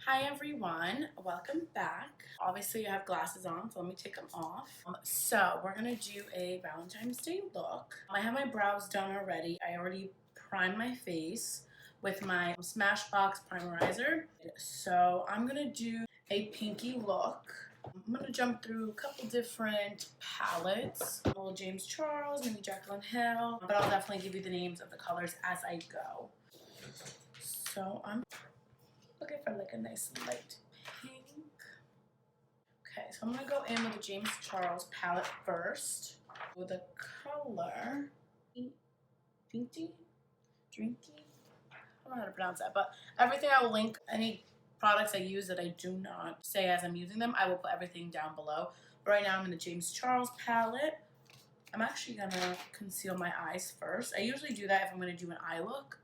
Hi everyone, welcome back. Obviously you have glasses on, so let me take them off. So we're gonna do a Valentine's Day look. I have my brows done already. I already primed my face with my Smashbox Primerizer. So I'm gonna do a pinky look. I'm gonna jump through a couple different palettes. A little James Charles, maybe Jaclyn Hill, but I'll definitely give you the names of the colors as I go. So I'm looking for like a nice light pink. Okay, so I'm gonna go in with the James Charles palette first with a color Drinky. I don't know how to pronounce that, but everything I will link. Any products I use that I do not say as I'm using them, I will put everything down below. But right now I'm in the James Charles palette. I'm actually gonna conceal my eyes first. I usually do that if I'm gonna do an eye look.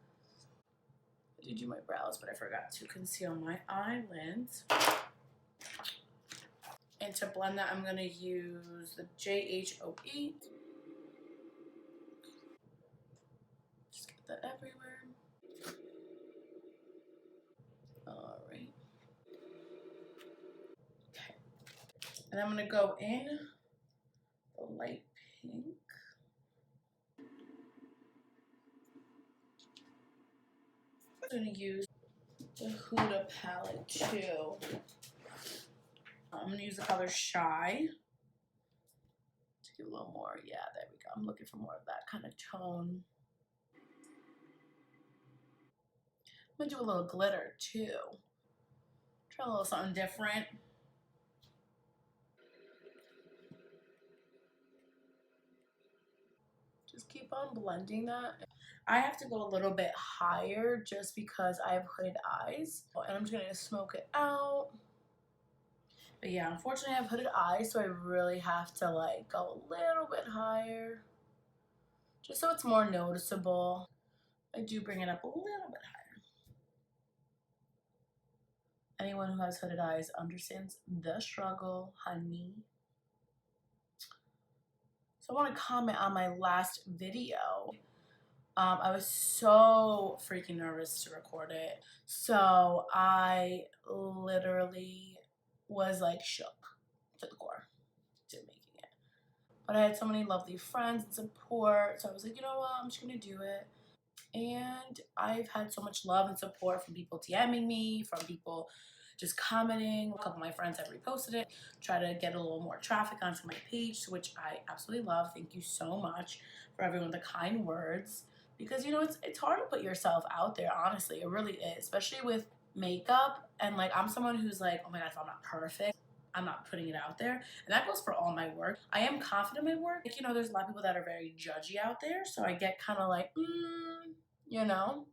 I did do my brows, but I forgot to conceal my eyelids. And to blend that, I'm going to use the JHOE. Just get that everywhere. Alright. Okay. And I'm going to go in the light pink. I'm going to use the Huda palette too. I'm going to use the color Shy to give a little more. Yeah, there we go. I'm looking for more of that kind of tone. I'm going to do a little glitter too. Try a little something different. Just keep on blending that. I have to go a little bit higher just because I have hooded eyes. And I'm just going to smoke it out. But yeah, unfortunately I have hooded eyes, so I really have to like go a little bit higher. Just so it's more noticeable. I do bring it up a little bit higher. Anyone who has hooded eyes understands the struggle, honey. So I want to comment on my last video. I was so freaking nervous to record it. So I literally was like shook to the core to making it. But I had so many lovely friends and support. So I was like, you know what, I'm just gonna do it. And I've had so much love and support from people DMing me, from people just commenting. A couple of my friends have reposted it, try to get a little more traffic onto my page, which I absolutely love. Thank you so much for everyone with the kind words. Because, you know, it's hard to put yourself out there, honestly. It really is, especially with makeup. And, like, I'm someone who's like, oh my God, if I'm not perfect, I'm not putting it out there. And that goes for all my work. I am confident in my work. Like, you know, there's a lot of people that are very judgy out there. So I get kind of like, you know?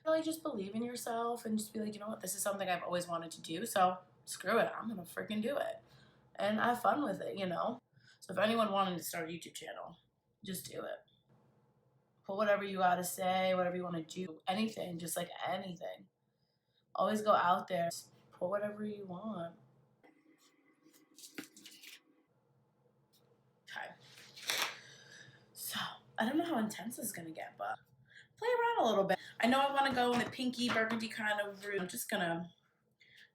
Really just believe in yourself and just be like, you know what, this is something I've always wanted to do. So screw it. I'm going to freaking do it. And have fun with it, you know? So if anyone wanted to start a YouTube channel, just do it. Put whatever you gotta say, whatever you want to do, anything, just like anything. Always go out there, put whatever you want. Okay. So, I don't know how intense this is gonna get, but play around a little bit. I know I want to go in the pinky burgundy kind of route. I'm just gonna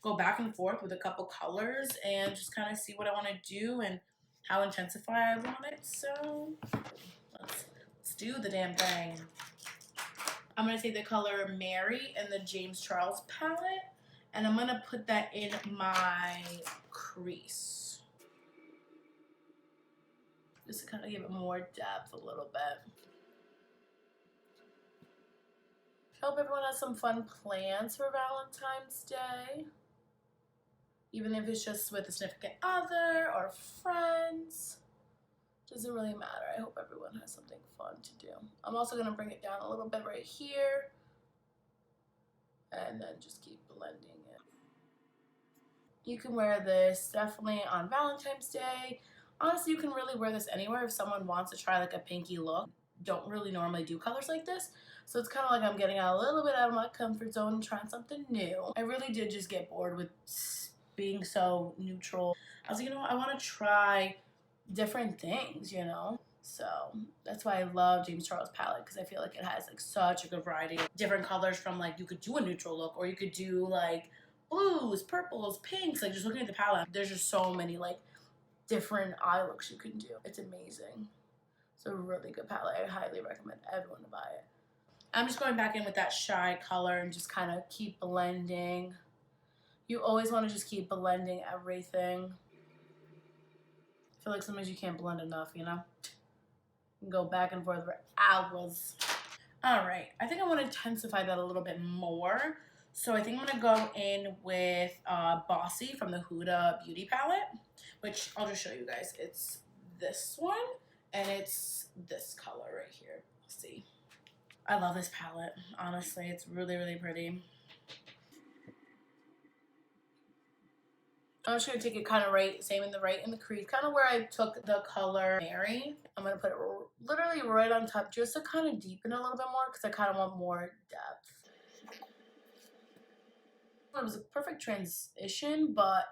go back and forth with a couple colors and just kind of see what I want to do and how intensify I want it. So, let's do the damn thing. I'm going to take the color Mary in the James Charles palette, and I'm going to put that in my crease. Just to kind of give it more depth a little bit. Hope everyone has some fun plans for Valentine's Day. Even if it's just with a significant other or friends. Doesn't really matter. I hope everyone has something fun to do. I'm also going to bring it down a little bit right here. And then just keep blending it. You can wear this definitely on Valentine's Day. Honestly, you can really wear this anywhere if someone wants to try like a pinky look. Don't really normally do colors like this. So it's kind of like I'm getting out a little bit out of my comfort zone and trying something new. I really did just get bored with being so neutral. I was like, you know what, I want to try different things, you know? So that's why I love James Charles palette, because I feel like it has like such a good variety of different colors. From like, you could do a neutral look, or you could do like blues, purples, pinks. Like just looking at the palette, there's just so many like different eye looks you can do. It's amazing. It's a really good palette. I highly recommend everyone to buy it. I'm just going back in with that Shy color and just kind of keep blending. You always want to just keep blending everything. I feel like sometimes you can't blend enough, you know? You can go back and forth for hours. All right, I think I want to intensify that a little bit more. So I think I'm gonna go in with Bossy from the Huda Beauty Palette, which I'll just show you guys. It's this one, and it's this color right here. See, I love this palette. Honestly, it's really, really pretty. I'm just gonna take it kind of same in the crease, kind of where I took the color Mary. I'm gonna put it literally right on top just to kind of deepen a little bit more because I kind of want more depth. It was a perfect transition, but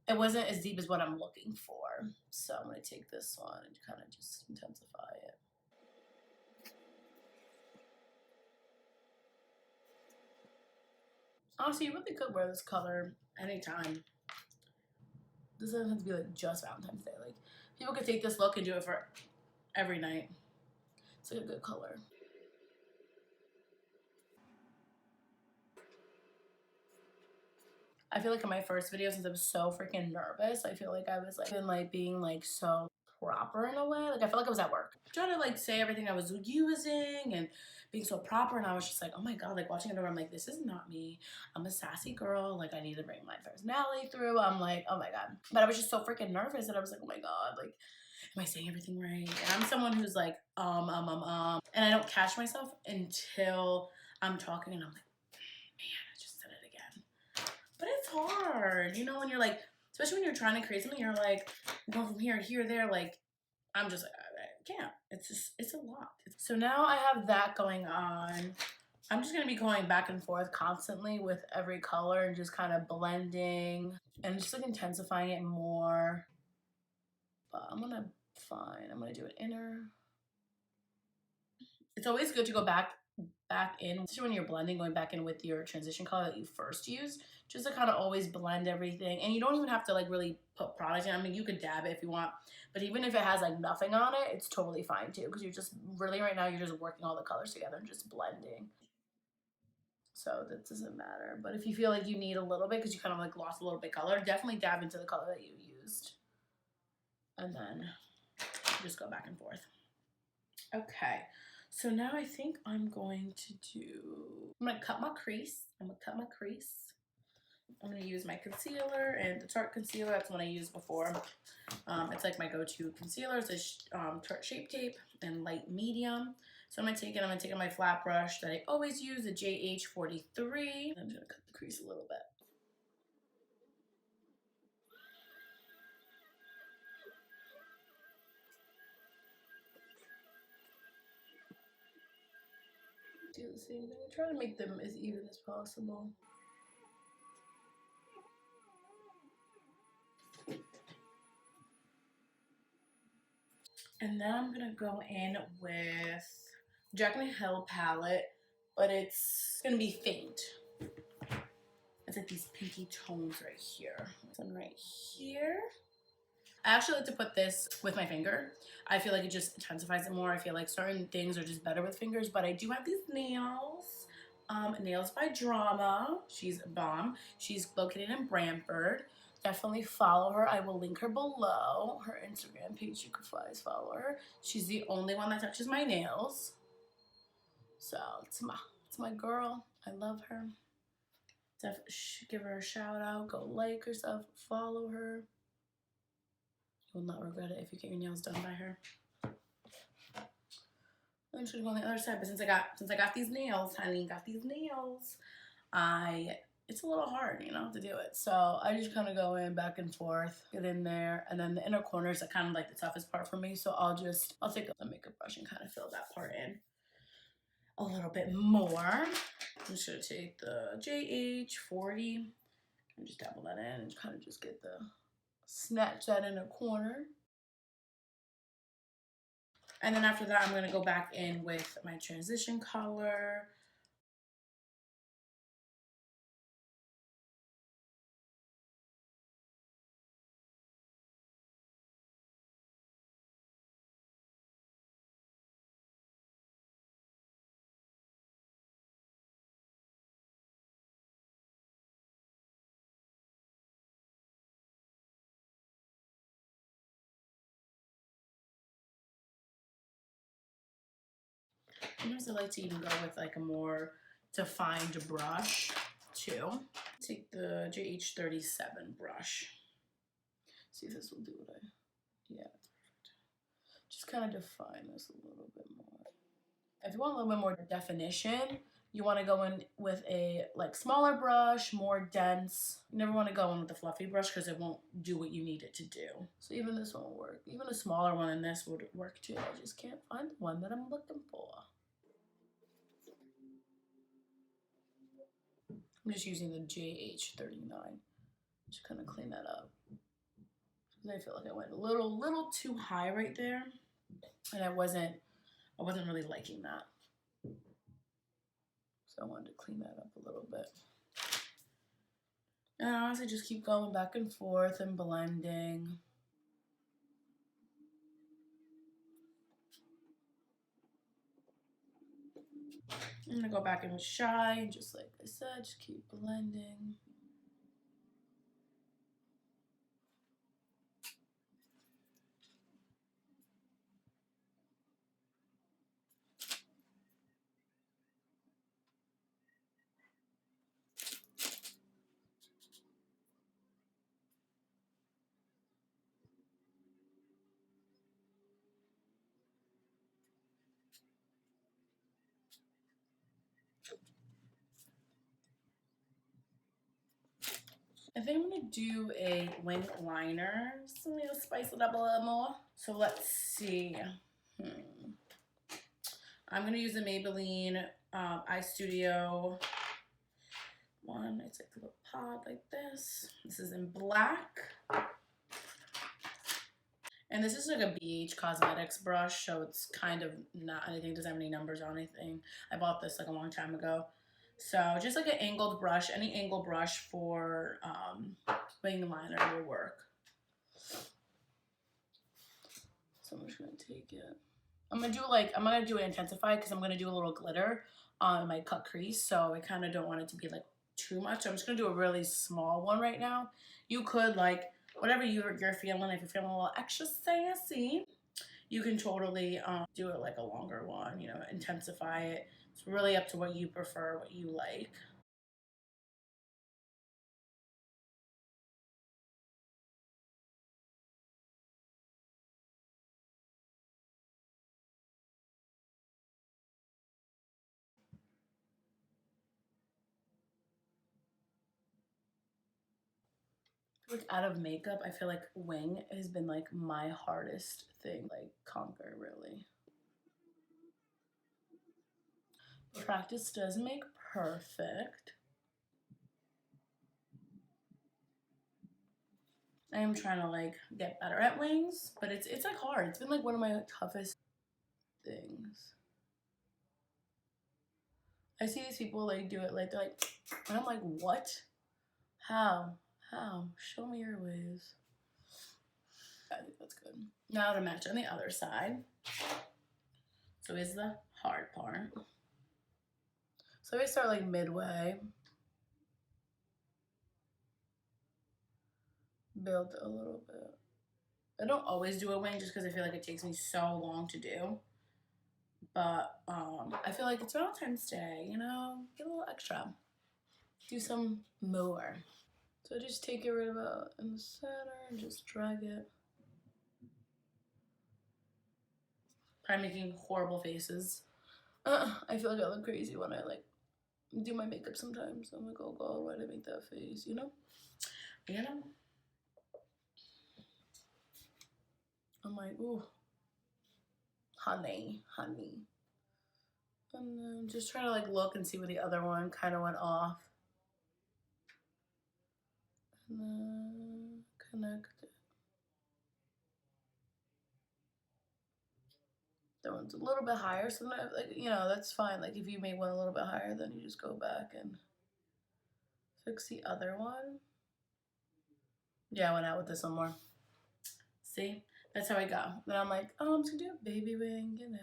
it wasn't as deep as what I'm looking for. So I'm gonna take this one and kind of just intensify it. Honestly, you really could wear this color anytime. This doesn't have to be like just Valentine's Day. Like people could take this look and do it for every night. It's like a good color. I feel like in my first video, since I was so freaking nervous, I feel like I was like being like so proper in a way. Like I felt like I was at work. Trying to like say everything I was using and being so proper, and I was just like, oh my god, like watching it over, I'm like, this is not me. I'm a sassy girl. Like I need to bring my personality through. I'm like, oh my god. But I was just so freaking nervous that I was like, oh my god, like am I saying everything right? And I'm someone who's like, and I don't catch myself until I'm talking and I'm like, man, I just said it again. But it's hard, you know, when you're like, especially when you're trying to create something, you're like going from here to here, there. Like, I'm just like, I can't. It's just, it's a lot. So now I have that going on. I'm just gonna be going back and forth constantly with every color and just kind of blending and just like intensifying it more. But I'm gonna do an inner. It's always good to go back in, especially when you're blending, going back in with your transition color that you first used, just to kind of always blend everything. And you don't even have to like really put product in. I mean, you could dab it if you want, but even if it has like nothing on it, it's totally fine too, because you're just really right now you're just working all the colors together and just blending. So that doesn't matter. But if you feel like you need a little bit because you kind of like lost a little bit color, definitely dab into the color that you used, and then just go back and forth. Okay, so now I think I'm going to I'm gonna cut my crease. I'm gonna use my concealer and the Tarte concealer. That's one I used before. It's like my go-to concealer. It's a Tarte Shape Tape in light medium. So I'm gonna take my flat brush that I always use, the JH43. I'm gonna cut the crease a little bit. Do the same thing. Try to make them as even as possible. And then I'm gonna go in with Jack and Hill palette, but it's gonna be faint. It's like these pinky tones right here. This one right here. I actually like to put this with my finger. I feel like it just intensifies it more. I feel like certain things are just better with fingers, but I do have these nails. Nails by Drama. She's a bomb. She's located in Brantford. Definitely follow her. I will link her below. Her Instagram page, you could follow her. She's the only one that touches my nails. So it's my girl. I love her. Give her a shout out. Go like her stuff. Follow her. You will not regret it if you get your nails done by her. I'm just gonna go on the other side, but since I got these nails, honey, it's a little hard, you know, to do it. So I just kind of go in back and forth, get in there, and then the inner corners are kind of like the toughest part for me. So I'll take a makeup brush and kind of fill that part in a little bit more. I'm just gonna take the JH40 and just dabble that in and kind of just get snatch that inner corner. And then after that, I'm gonna go back in with my transition color. Sometimes I like to even go with like a more defined brush too. Take the JH37 brush. See if this will do what yeah. Just kind of define this a little bit more. If you want a little bit more definition, you want to go in with a like smaller brush, more dense. You never want to go in with a fluffy brush because it won't do what you need it to do. So even this won't work. Even a smaller one in this would work too. I just can't find the one that I'm looking for. I'm just using the JH39 to kind of clean that up. I feel like I went a little too high right there, and I wasn't really liking that. So I wanted to clean that up a little bit. And I honestly just keep going back and forth and blending. I'm gonna go back and shine, just like I said, just keep blending. I think I'm gonna do a wing liner, so I'm gonna spice it up a little more. So let's see. I'm gonna use the Maybelline Eye Studio one. It's like a little pod like this. This is in black. And this is like a BH Cosmetics brush, so it's kind of not anything, doesn't have any numbers or anything. I bought this like a long time ago. So just like an angled brush, any angled brush for wing liner will work. So I'm just gonna take it. I'm gonna do it intensified because I'm gonna do a little glitter on my cut crease, so I kind of don't want it to be like too much. I'm just gonna do a really small one right now. You could like whatever you're feeling. If you're feeling a little extra sassy, you can totally do it like a longer one. You know, intensify it. It's really up to what you prefer, what you like. Like out of makeup, I feel like wing has been like my hardest thing like conquer really. Practice does make perfect. I am trying to like get better at wings, but it's like hard. It's been like one of my toughest things. I see these people like do it like they're like, and I'm like, what? How? How? Show me your ways. I think that's good. Now to match on the other side. So is the hard part. So we start like midway. Build a little bit. I don't always do a wing just because I feel like it takes me so long to do. But I feel like it's Valentine's Day, you know? Get a little extra. Do some more. So I just take it right about in the center and just drag it. Probably making horrible faces. I feel like I look crazy when I like do my makeup sometimes. I'm like, oh god, why did I make that face, you know? You know? I'm like, ooh, honey. And then just trying to like look and see where the other one kind of went off. And then connect it. That one's a little bit higher, so like, you know, that's fine. Like if you make one a little bit higher, then you just go back and fix the other one. Yeah, I went out with this one more. See? That's how I go. Then I'm like, oh, I'm just gonna do a baby wing, you know.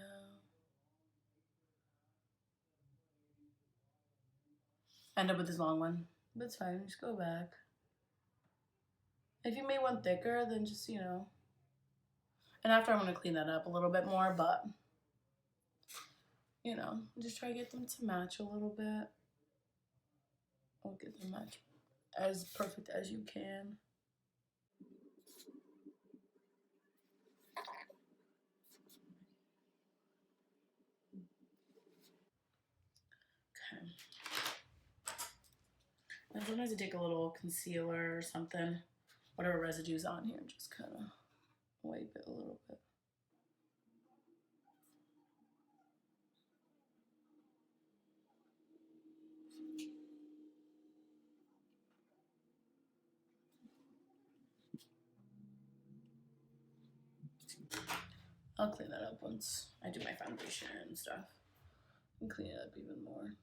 End up with this long one. But it's fine, just go back. If you made one thicker, then just, you know. And after I'm gonna clean that up a little bit more, but you know, just try to get them to match a little bit. Or get them match as perfect as you can. Okay. And sometimes I take a little concealer or something, whatever residue's on here, just kind of wipe it a little bit. I'll clean that up once I do my foundation and stuff. And clean it up even more.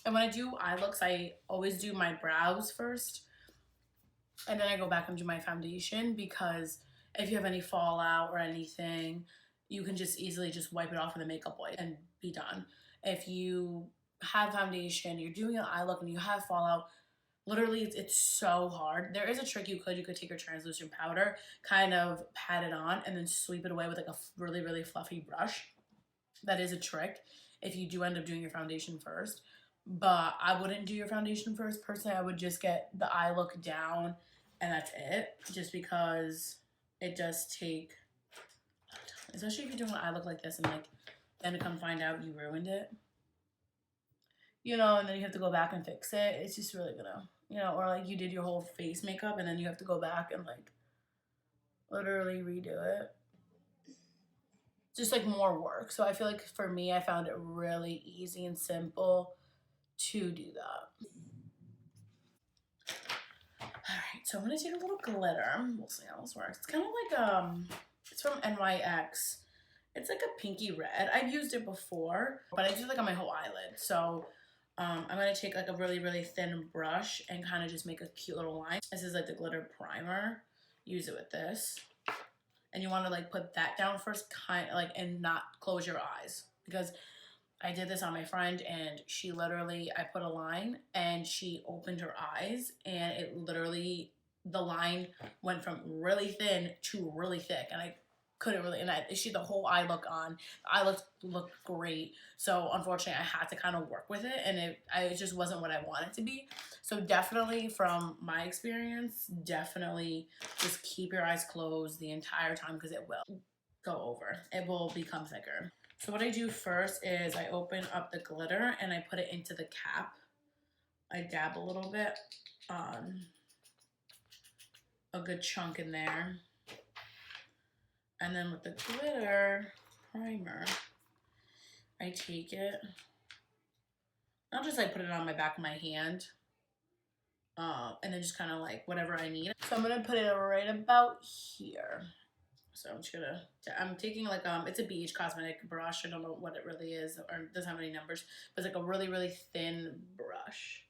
And when I do eye looks, I always do my brows first. And then I go back and do my foundation, because if you have any fallout or anything, you can just easily just wipe it off with a makeup wipe and be done. If you have foundation, you're doing an eye look and you have fallout, literally it's so hard. There is a trick you could take your translucent powder, kind of pat it on, and then sweep it away with like a really, really fluffy brush. That is a trick if you do end up doing your foundation first. But I wouldn't do your foundation first. Personally, I would just get the eye look down and that's it. Just because it does take, especially if you're doing an eye look like this and like then to come find out you ruined it. You know, and then you have to go back and fix it. It's just really gonna, you know, or like you did your whole face makeup and then you have to go back and like literally redo it. Just like more work. So I feel like for me, I found it really easy and simple to do that. Alright, so I'm gonna take a little glitter. We'll see how this works. It's kind of like, it's from M.A.C. It's like a pinky red. I've used it before, but I used it like on my whole eyelid. So I'm gonna take like a really, really thin brush and kind of just make a cute little line. This is like the glitter primer. Use it with this. And you want to like put that down first, kind of like, and not close your eyes, because I did this on my friend and she literally, I put a line and she opened her eyes and it literally, the line went from really thin to really thick, and I couldn't really, and she had the whole eye look on. The eye looked great. So unfortunately I had to kind of work with it, and it just wasn't what I wanted to be. So definitely from my experience, definitely just keep your eyes closed the entire time, because it will go over. It will become thicker. So what I do first is I open up the glitter and I put it into the cap. I dab a little bit, a good chunk in there. And then with the glitter primer, I take it, I'll just like put it on my back of my hand, and then just kind of like whatever I need. So I'm gonna put it right about here. So I'm just gonna, I'm taking like, it's a BH Cosmetic brush. I don't know what it really is, or it doesn't have any numbers, but it's like a really, really thin brush.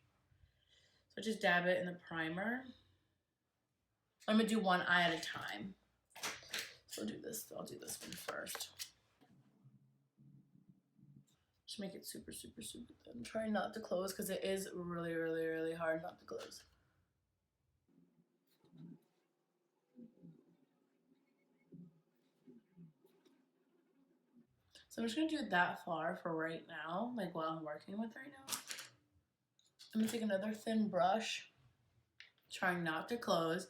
So just dab it in the primer. I'm gonna do one eye at a time. So I'll do this one first. Just make it super, super, super thin. Try not to close, because it is really, really, really hard not to close. So I'm just gonna do that far for right now, like what I'm working with right now. I'm gonna take another thin brush, trying not to close,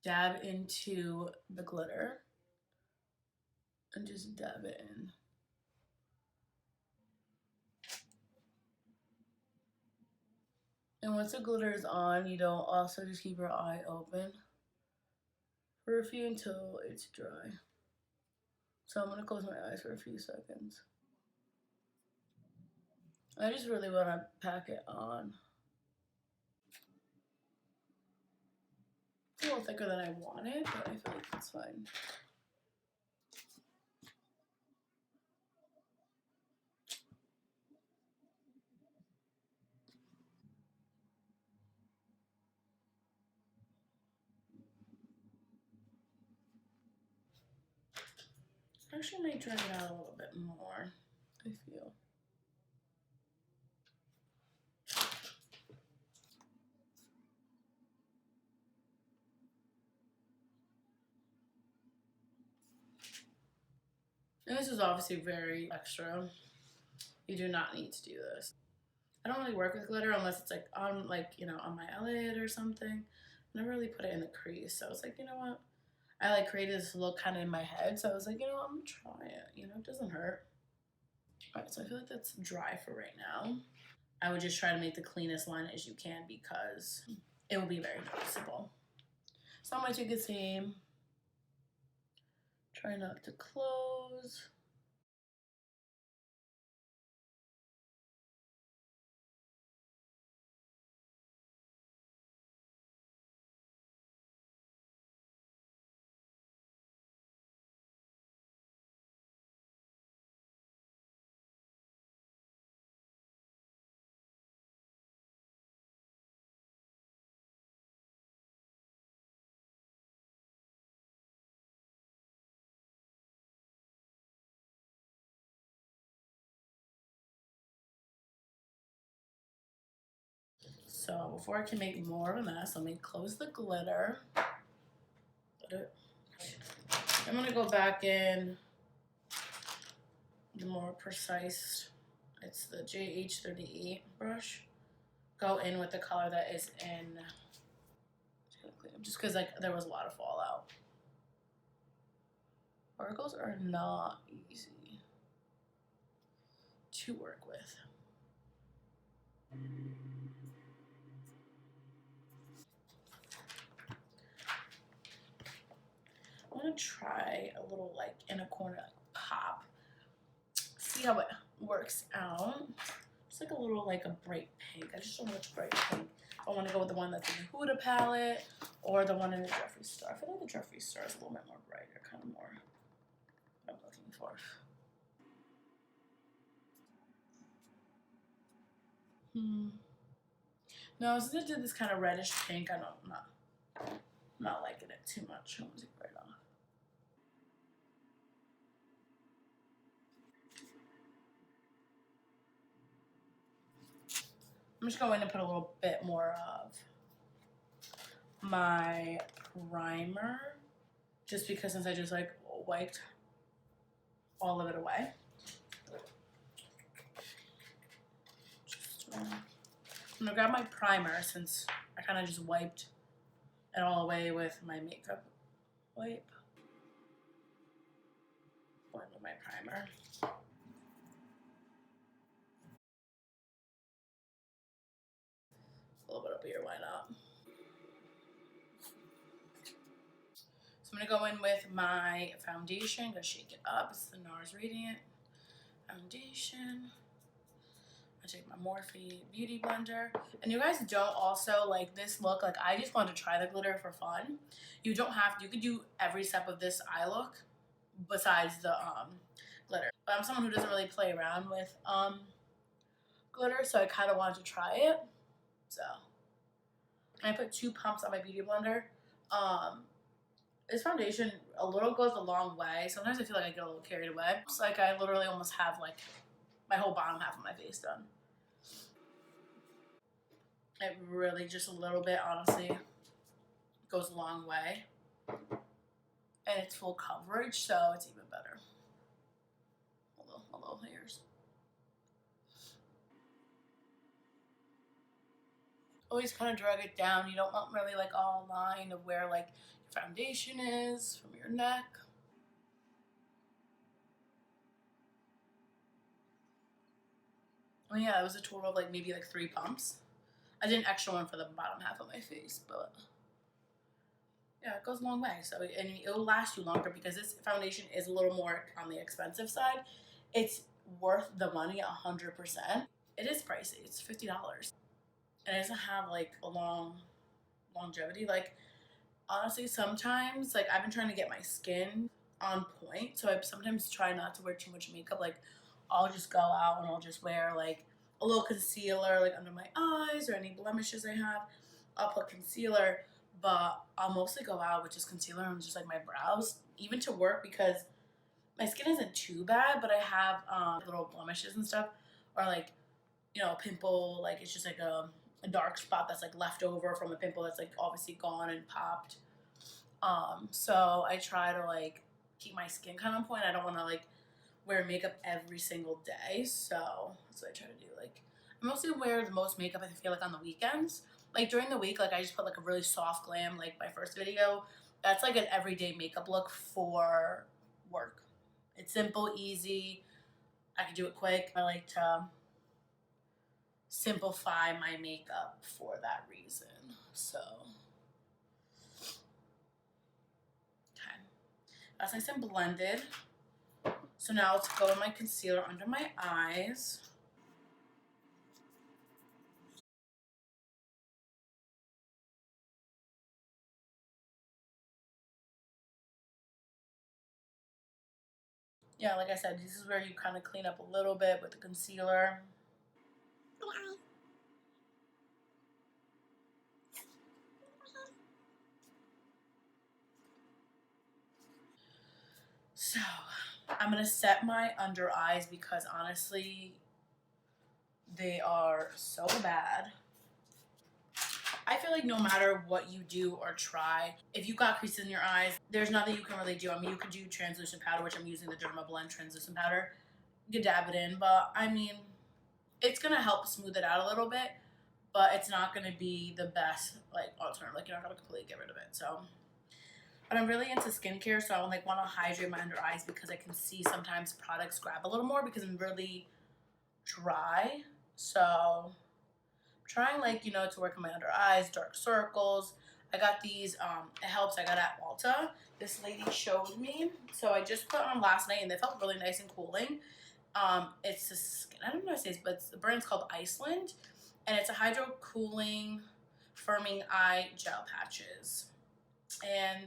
dab into the glitter, and just dab it in. And once the glitter is on, you don't also just keep your eye open for a few until it's dry. So I'm gonna close my eyes for a few seconds. I just really wanna pack it on. It's a little thicker than I wanted, but I feel like it's fine. I actually might drag it out a little bit more, I feel. And this is obviously very extra. You do not need to do this. I don't really work with glitter unless it's like on, like, you know, on my eyelid or something. I never really put it in the crease. So I was like, you know what? I like created this look kind of in my head. So I was like, you know, I'm gonna try it. You know, it doesn't hurt. All right, so I feel like that's dry for right now. I would just try to make the cleanest line as you can because it will be very noticeable. So I'm going to take the same. Try not to close. So before I can make more of a mess, let me close the glitter. I'm gonna go back in the more precise, it's the JH30E brush. Go in with the color that is in, just because like there was a lot of fallout. Particles are not easy to work with. I want to try a little like in a corner, like pop. See how it works out. It's like a little like a bright pink. I just don't know which bright pink. I want to go with the one that's in the Huda palette or the one in the Jeffree Star. I feel like the Jeffree Star is a little bit more brighter, kind of more what I'm looking for. No, since I did this kind of reddish pink, I'm not liking it too much. I'm gonna take it right off. I'm just going to put a little bit more of my primer, just because since I just like wiped all of it away. I'm gonna grab my primer since I kind of just wiped it all away with my makeup wipe. Blend with my primer. A little bit up here, why not? So I'm gonna go in with my foundation. Gonna shake it up. It's the Nars Radiant foundation. I take my Morphe beauty blender. And you guys don't also like this look. Like I just want to try the glitter for fun. You don't have to. You could do every step of this eye look besides the glitter. But I'm someone who doesn't really play around with glitter, so I kind of wanted to try it. So I put 2 pumps on my beauty blender. This foundation a little goes a long way. Sometimes I feel like I get a little carried away. It's like I literally almost have like my whole bottom half of my face done. It really just a little bit, honestly, goes a long way. And it's full coverage, so it's even better. Hello hairs. Always kind of drag it down. You don't want really like all line of where like your foundation is from your neck. Oh yeah, it was a total of like maybe like 3 pumps. I did an extra one for the bottom half of my face, but yeah, it goes a long way. So, and it'll last you longer because this foundation is a little more on the expensive side. It's worth the money 100%. It is pricey. It's $50. And it doesn't have like a long longevity. Like honestly, sometimes like I've been trying to get my skin on point, so I sometimes try not to wear too much makeup. Like I'll just go out and I'll just wear like a little concealer like under my eyes or any blemishes I have. I'll put concealer, but I'll mostly go out with just concealer on just like my brows, even to work because my skin isn't too bad, but I have little blemishes and stuff, or like, you know, a pimple, like it's just like a dark spot that's like left over from a pimple that's like obviously gone and popped. So I try to like keep my skin kind of on point. I don't want to like wear makeup every single day, so that's what I try to do. Like, I mostly wear the most makeup, I feel like, on the weekends. Like, during the week, like, I just put, like, a really soft glam, like my first video. That's, like, an everyday makeup look for work. It's simple, easy. I can do it quick. I like to simplify my makeup for that reason. So, okay. That's nice and blended. So now let's go with my concealer under my eyes. Yeah, like I said, this is where you kind of clean up a little bit with the concealer. So I'm gonna set my under eyes because honestly, they are so bad. I feel like no matter what you do or try, if you got creases in your eyes, there's nothing you can really do. I mean, you could do translucent powder, which I'm using the Derma Blend translucent powder. You could dab it in, but I mean, it's gonna help smooth it out a little bit, but it's not gonna be the best like alternative. Like, you're not gonna completely get rid of it. So, but I'm really into skincare, so I like want to hydrate my under eyes because I can see sometimes products grab a little more because I'm really dry. So trying, like, you know, to work on my under eyes, dark circles. I got these, it helps, I got at Ulta. This lady showed me. So I just put on last night and they felt really nice and cooling. It's a skin, I don't know what it says, but the brand's called Iceland. And it's a hydro cooling firming eye gel patches. And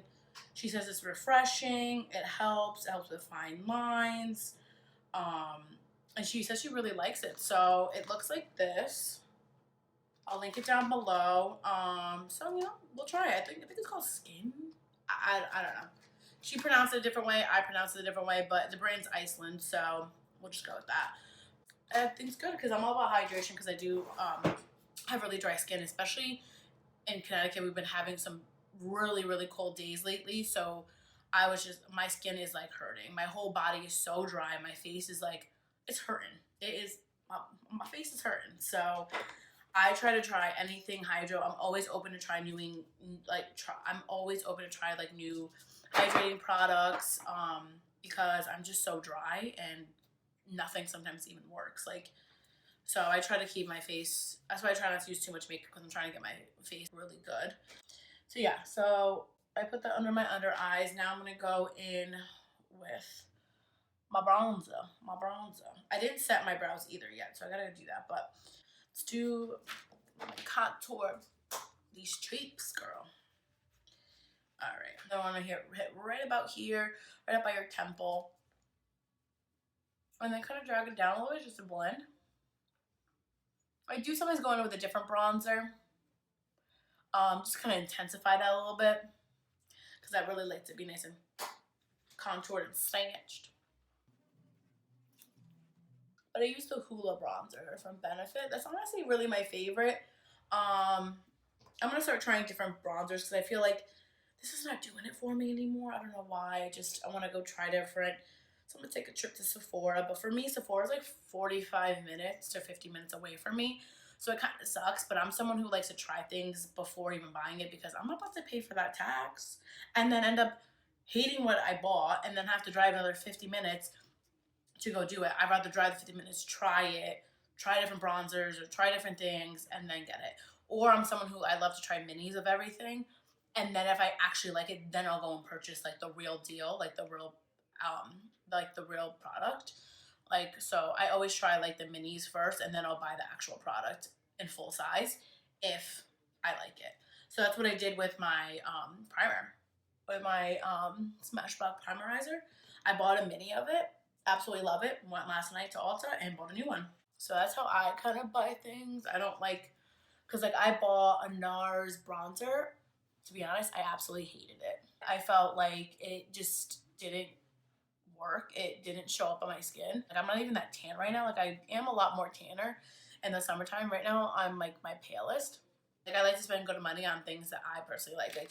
she says it's refreshing, it helps with fine lines. Um, and she says she really likes it. So it looks like this. I'll link it down below. So you know, we'll try it. I think it's called Skin. I don't know. She pronounced it a different way. I pronounced it a different way, but the brand's Iceland, so we'll just go with that. I think it's good because I'm all about hydration because I do have really dry skin, especially in Connecticut. We've been having some really cold days lately, so I was just, my skin is like hurting. My whole body is so dry. My face is like, it's hurting. It is, my face is hurting. So I try anything hydro. I'm always open to try new, I'm always open to try like new hydrating products, because I'm just so dry and nothing sometimes even works. Like, so I try to keep my face, that's why I try not to use too much makeup because I'm trying to get my face really good. So yeah, so I put that under my under eyes. Now I'm gonna go in with my bronzer. I didn't set my brows either yet, so I gotta do that. But let's do my contour these cheeks, girl. All right, I want to hit right about here, right up by your temple, and then kind of drag it down a little bit just to blend. I do sometimes go in with a different bronzer, just kind of intensify that a little bit because I really like to be nice and contoured and snatched. But I use the Hula bronzer from Benefit. That's honestly really my favorite. I'm gonna start trying different bronzers because I feel like this is not doing it for me anymore. I don't know why. I want to go try different. So I'm gonna take a trip to Sephora. But for me, Sephora is like 45 minutes to 50 minutes away from me. So it kind of sucks, but I'm someone who likes to try things before even buying it because I'm about to pay for that tax and then end up hating what I bought and then have to drive another 50 minutes to go do it. I'd rather drive the 50 minutes, try it, try different bronzers or try different things and then get it. Or I'm someone who, I love to try minis of everything. And then if I actually like it, then I'll go and purchase like the real deal, like the real product. Like, so I always try like the minis first and then I'll buy the actual product in full size if I like it. So that's what I did with my primer, with my Smashbox Primerizer. I bought a mini of it, absolutely love it. Went last night to Ulta and bought a new one. So that's how I kind of buy things. I don't like, because like I bought a Nars bronzer. To be honest, I absolutely hated it. I felt like it just didn't work. It didn't show up on my skin. Like, I'm not even that tan right now. Like, I am a lot more tanner in the summertime. Right now, I'm like my palest. Like, I like to spend good money on things that I personally like. Like,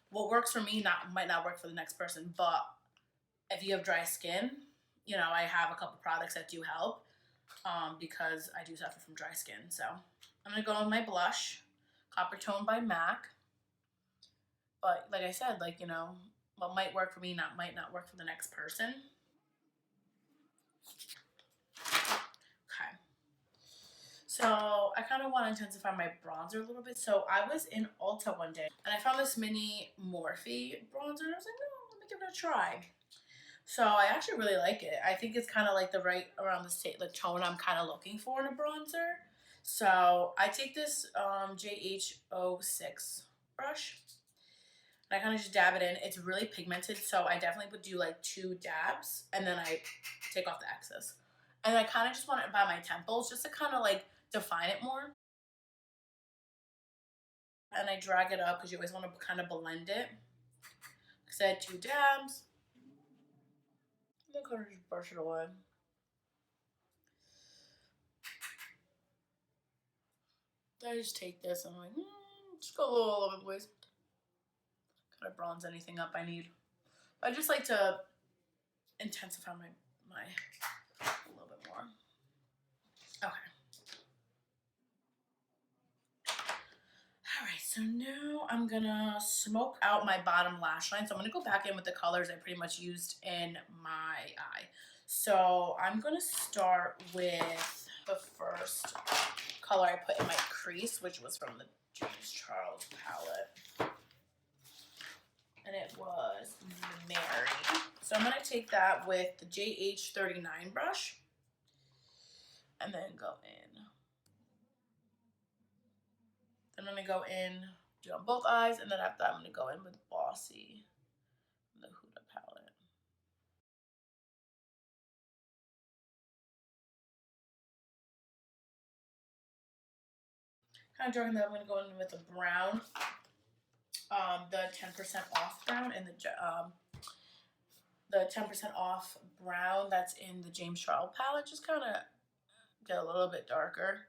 what works for me might not work for the next person. But if you have dry skin, you know, I have a couple products that do help because I do suffer from dry skin. So I'm going to go with my blush, Coppertone by M.A.C. But like I said, like, you know, what might work for me might not work for the next person. Okay. So I kind of want to intensify my bronzer a little bit. So I was in Ulta one day and I found this mini Morphe bronzer and I was like, no, let me give it a try. So I actually really like it. I think it's kind of like the right around the tone I'm kind of looking for in a bronzer. So I take this JH06 brush and I kind of just dab it in. It's really pigmented, so I definitely would do like 2 dabs and then I take off the excess. And I kind of just want it by my temples just to kind of like define it more. And I drag it up because you always want to kind of blend it. I said 2 dabs. And then kind of just brush it away. Then I just take this and I'm like, just go a little all over the place. Kind of bronze anything up I need. I just like to intensify my a little bit more. Okay. Alright, so now I'm gonna smoke out my bottom lash line. So I'm gonna go back in with the colors I pretty much used in my eye. So I'm gonna start with the first color I put in my crease, which was from the James Charles palette. And it was Mary. So I'm gonna take that with the JH39 brush and then go in. I'm gonna go in, do on both eyes, and then after that I'm gonna go in with Bossy, the Huda palette. Kind of drawing that, I'm gonna go in with a brown, the 10% off brown, and the 10% off brown that's in the James Charles palette. Just kind of get a little bit darker.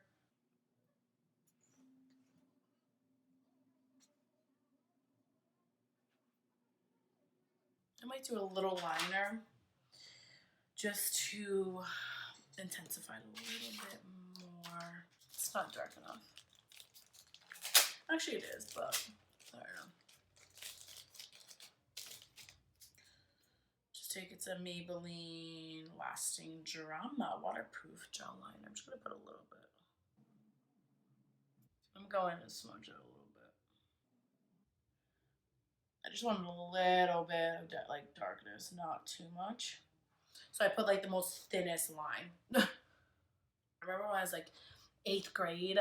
I might do a little liner just to intensify it a little bit more. It's not dark enough. Actually, it is, but I don't know. Just take it's a Maybelline Lasting Drama waterproof gel liner. I'm just gonna put a little bit. I'm going to smudge it a little bit. I just want a little bit of like darkness, not too much. So I put like the most thinnest line. I remember when I was like 8th grade.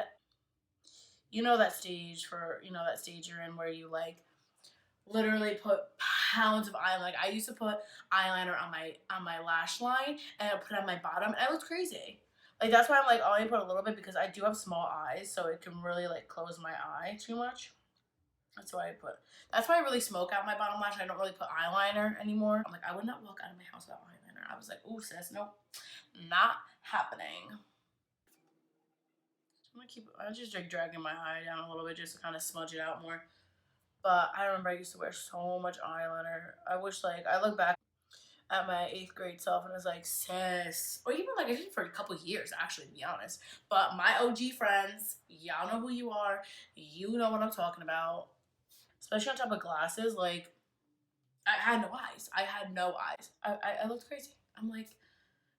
You know that stage you're in where you like literally put pounds of eyeliner. Like I used to put eyeliner on my lash line and I put it on my bottom and I looked crazy. Like that's why I'm like, oh, I put a little bit because I do have small eyes, so it can really like close my eye too much. That's why I put. That's why I really smoke out my bottom lash. I don't really put eyeliner anymore. I'm like, I would not walk out of my house without eyeliner. I was like, ooh, sis, nope, not happening. I'm just like dragging my eye down a little bit just to kind of smudge it out more. But I remember I used to wear so much eyeliner. I wish like I look back at my 8th grade self and I was like, sis, or even like I did it for a couple years actually, to be honest. But my OG friends, y'all know who you are. You know what I'm talking about. Especially on top of glasses, like I had no eyes. I had no eyes. I looked crazy. I'm like,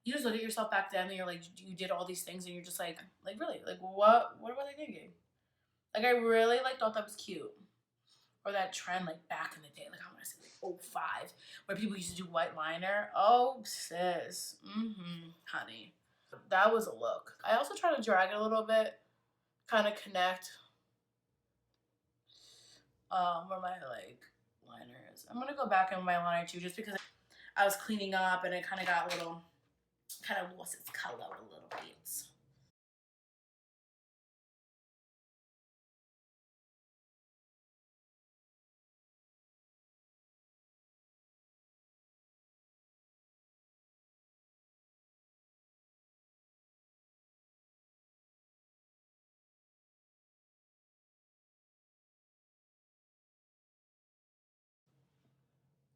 you just look at yourself back then and you're like, you did all these things and you're just like really, like what were they thinking? Like I really like thought that was cute. Or that trend like back in the day, like I want to say like '05, where people used to do white liner. Oh sis, honey, that was a look. I also try to drag it a little bit, kind of connect where my like liner is. I'm gonna go back in my liner too, just because I was cleaning up and it kind of got a little, kind of lost its color a little bit.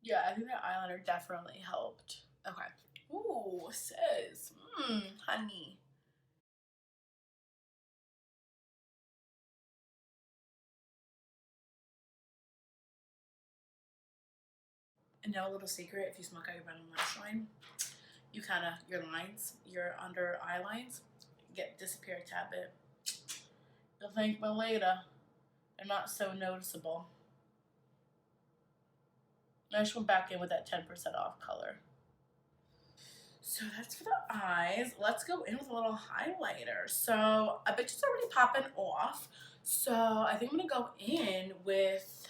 Yeah, I think that eyeliner definitely helped. Okay. Ooh, sis. Honey. And now a little secret, if you smoke out your bottom lash line, you kind of, your lines, your under eye lines, disappear a tad bit. You'll thank me later. They're not so noticeable. I just went back in with that 10% off color. So that's for the eyes. Let's go in with a little highlighter. So I bet it's already popping off. So I think I'm gonna go in with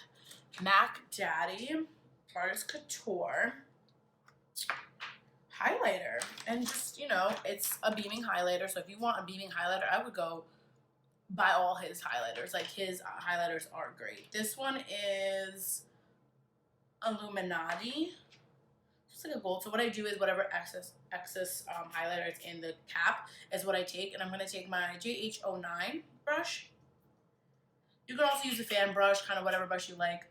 MAC Daddy Artist Couture highlighter. And just, you know, it's a beaming highlighter. So if you want a beaming highlighter, I would go buy all his highlighters. Like, his highlighters are great. This one is Illuminati. It's like a gold. So what I do is whatever excess highlighter is in the cap is what I take. And I'm going to take my JH09 brush. You can also use a fan brush, kind of whatever brush you like.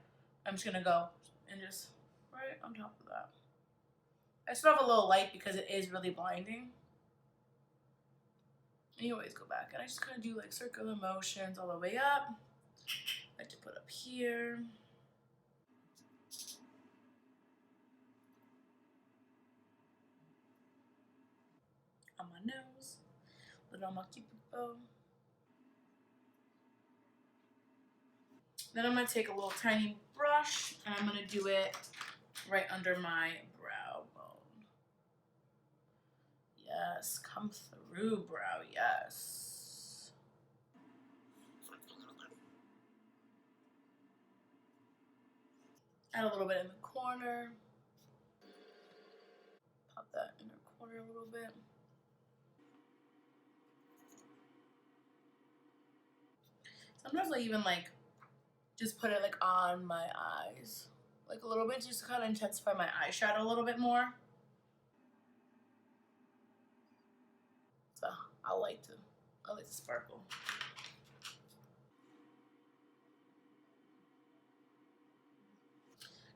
I'm just going to go and just right on top of that. I start off a little light because it is really blinding. And you always go back. And I just kind of do like circular motions all the way up. I like to put up here. On my nose. Little on my cupid. Then I'm going to take a little tiny brush and I'm going to do it right under my brow bone. Yes, come through, brow, yes. Add a little bit in the corner. Pop that inner corner a little bit. Sometimes I even like just put it like on my eyes. Like a little bit just to kind of intensify my eyeshadow a little bit more. So I like to sparkle.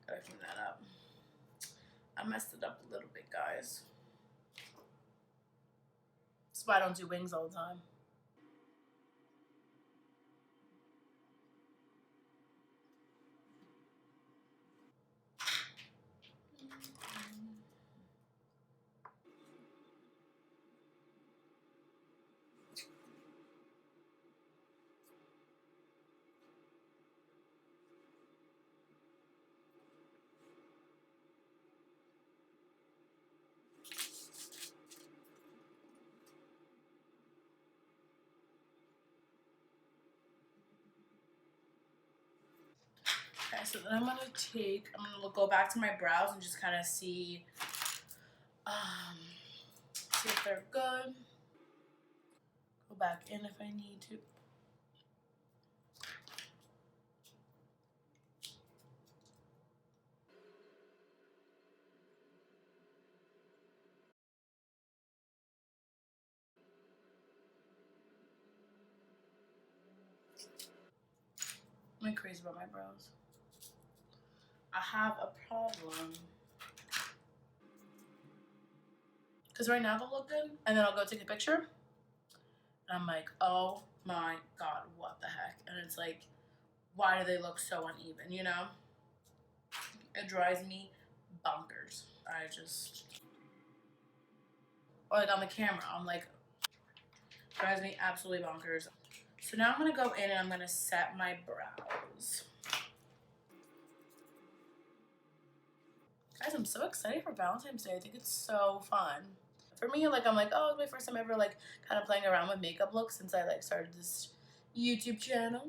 Gotta clean that up. I messed it up a little bit, guys. That's why I don't do wings all the time. Okay, so then I'm gonna go back to my brows and just kind of see if they're good. Go back in if I need to. I'm crazy about my brows. I have a problem. Because right now they'll look good, and then I'll go take a picture, and I'm like, oh my god, what the heck? And it's like, why do they look so uneven, you know? It drives me bonkers. Or like on the camera, I'm like, drives me absolutely bonkers. So now I'm gonna go in and I'm gonna set my brows. Guys, I'm so excited for Valentine's Day. I think it's so fun. For me, like, I'm like, oh, it's my first time ever, like, kind of playing around with makeup looks since I, like, started this YouTube channel.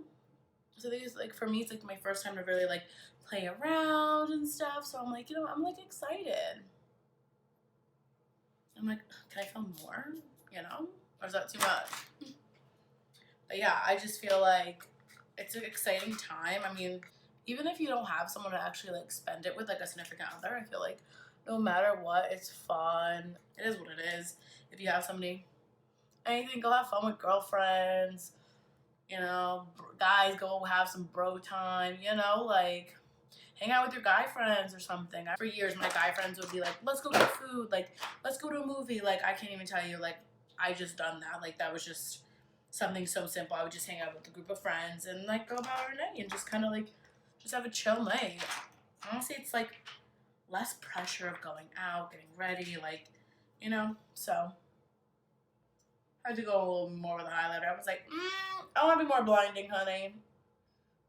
So I think it's, like, for me, it's, like, my first time to really, like, play around and stuff. So I'm like, you know, I'm, like, excited. I'm like, can I film more? You know? Or is that too much? But yeah, I just feel like it's an exciting time. I mean, even if you don't have someone to actually, like, spend it with, like, a significant other, I feel like no matter what, it's fun. It is what it is. If you have somebody, anything, go have fun with girlfriends, you know, guys, go have some bro time, you know, like, hang out with your guy friends or something. For years, my guy friends would be like, let's go get food, like, let's go to a movie. Like, I can't even tell you, like, I just done that. Like, that was just something so simple. I would just hang out with a group of friends and, like, go about our night and just kind of, like, just have a chill night. Honestly, it's, like, less pressure of going out, getting ready, like, you know, so I had to go a little more with a highlighter. I was like, I want to be more blinding, honey.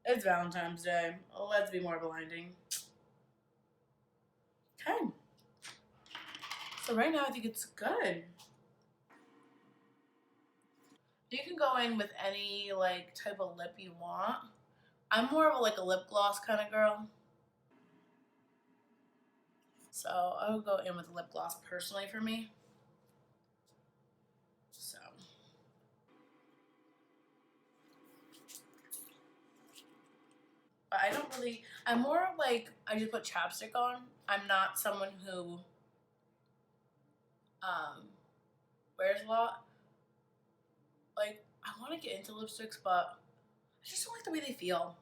It's Valentine's Day. Let's be more blinding. Okay. So right now I think it's good. You can go in with any like type of lip you want. I'm more of a, like a lip gloss kind of girl. So I would go in with a lip gloss personally for me. So. But I don't really, I'm more of like, I just put chapstick on. I'm not someone who wears a lot. Like, I want to get into lipsticks, but I just don't like the way they feel.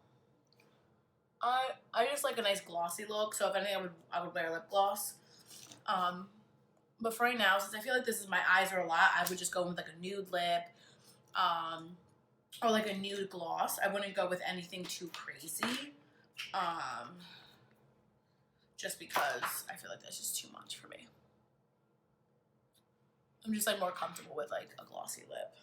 I just like a nice glossy look, so if anything, I would wear lip gloss. But for right now, since I feel like this is my eyes are a lot, I would just go with like a nude lip, or like a nude gloss. I wouldn't go with anything too crazy, just because I feel like that's just too much for me. I'm just like more comfortable with like a glossy lip.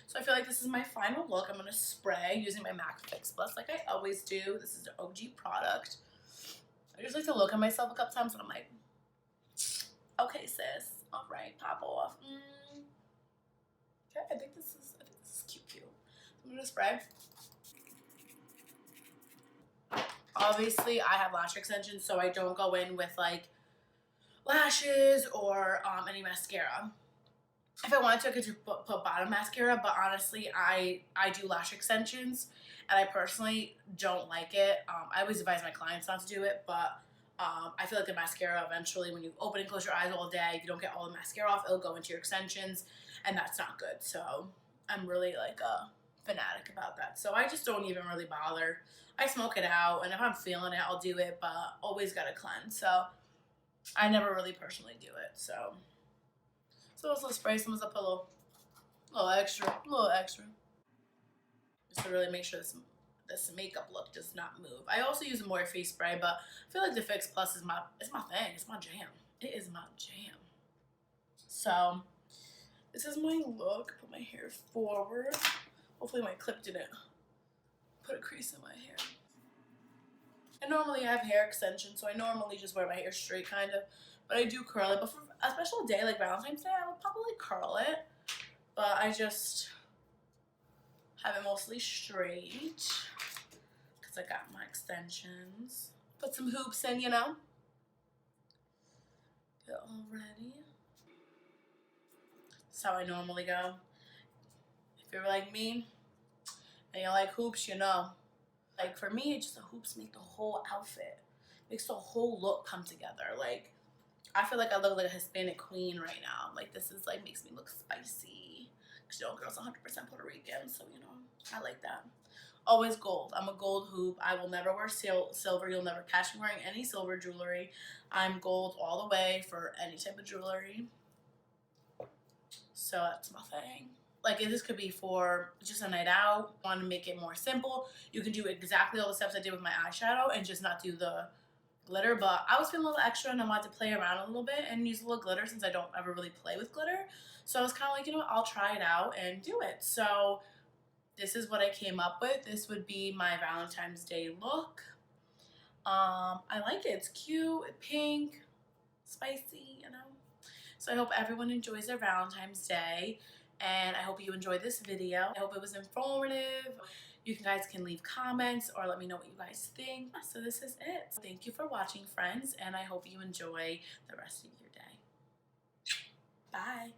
So I feel like this is my final look. I'm going to spray using my MAC Fix Plus like I always do. This is the OG product. I just like to look at myself a couple times and I'm like, okay, sis. All right, pop off. Okay, I think this is cute. I'm going to spray. Obviously, I have lash extensions, so I don't go in with like lashes or any mascara. If I wanted to, I could put bottom mascara, but honestly, I do lash extensions, and I personally don't like it. I always advise my clients not to do it, but I feel like the mascara eventually, when you open and close your eyes all day, if you don't get all the mascara off, it'll go into your extensions, and that's not good. So I'm really like a fanatic about that. So I just don't even really bother. I smoke it out, and if I'm feeling it, I'll do it, but always gotta cleanse. So I never really personally do it. So also spray some up a little extra, just to really make sure this makeup look does not move. I also use a Morphe spray, but I feel like the Fix Plus is my thing. It's my jam. It is my jam. So this is my look. Put my hair forward. Hopefully my clip didn't put a crease in my hair. I normally have hair extensions, so I normally just wear my hair straight kind of, but I do curl it. But for a special day like Valentine's Day, I would probably curl it, but I just have it mostly straight because I got my extensions. Put some hoops in, you know. Get all ready. That's how I normally go. If you're like me and you like hoops, you know. Like for me, it's just the hoops make the whole outfit. Makes the whole look come together. Like I feel like I look like a Hispanic queen right now. Like this is like makes me look spicy. Cause you know, girls 100% Puerto Rican, so you know, I like that. Always gold. I'm a gold hoop. I will never wear silver. You'll never catch me wearing any silver jewelry. I'm gold all the way for any type of jewelry. So that's my thing. Like this could be for just a night out. Want to make it more simple. You can do exactly all the steps I did with my eyeshadow and just not do the glitter. But I was feeling a little extra and I wanted to play around a little bit and use a little glitter since I don't ever really play with glitter. So I was kind of like, you know what, I'll try it out and do it. So this is what I came up with. This would be my Valentine's Day look. I like it. It's cute, pink, spicy, you know. So I hope everyone enjoys their Valentine's Day. And I hope you enjoyed this video. I hope it was informative. You guys can leave comments or let me know what you guys think. So this is it. Thank you for watching, friends. And I hope you enjoy the rest of your day. Bye.